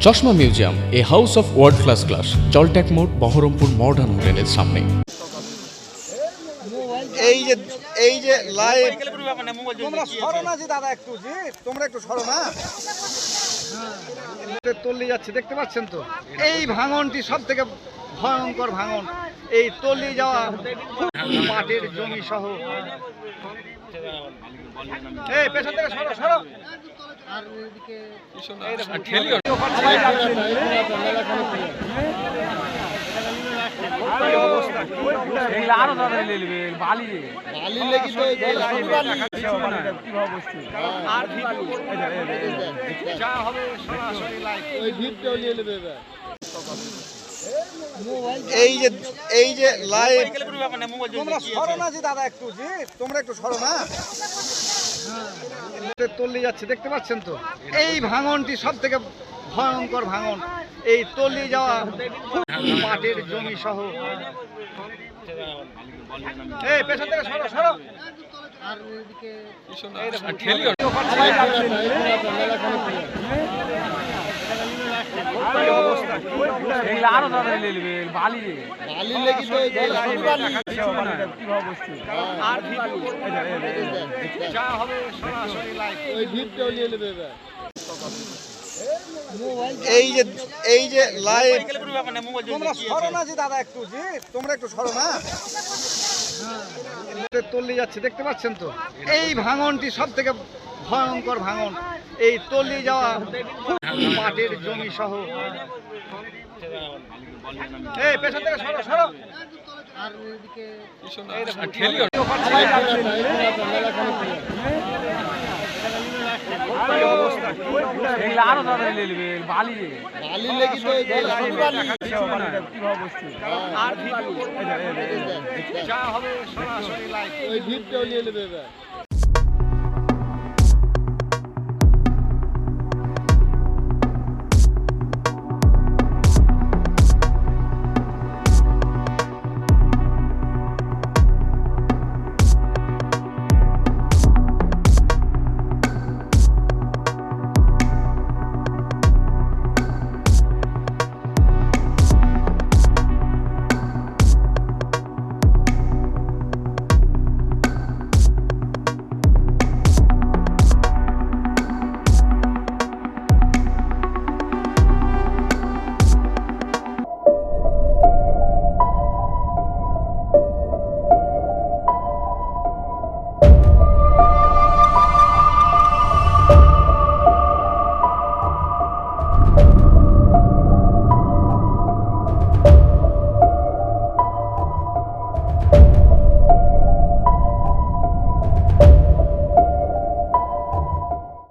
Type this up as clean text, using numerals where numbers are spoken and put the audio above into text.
চশমা museum, a house of world class, জলট্যাক মোড়, বহরমপুর মডার্ন হোটেলের সামনে। এই যে লাইভ তোমরা সরো না জি দাদা, একটু জি তোমরা একটু সরো না। তল্লি যাচ্ছে দেখতে পাচ্ছেন তো, এই ভাঙনটি সব থেকে ভয়ঙ্কর ভাঙন। এই তল্লি যাওয়া মাটির জমি সহ। এই পেছন থেকে সরো সরো। এই যে লাইভ তোমরা সরো না জি দাদা, একটু জি তোমরা একটু সরো না। তল্লি যাচ্ছে দেখতে পাচ্ছেন তো, এই ভাঙনটি সব থেকে ভয়ঙ্কর ভাঙন। এই তল্লি যাওয়া মাটির জমি সহ। এই পেছন থেকে সরো সরো। এই যে লাইভ তোমরা সরো না জি দাদা, একটু জি তোমরা একটু সরো না। তল্লি যাচ্ছে দেখতে পাচ্ছেন তো, এই ভাঙনটি সব থেকে ভয়ঙ্কর ভাঙন। এই তল্লি যাওয়া মাটির জমি সহ। এই পেছন থেকে সরো সরো।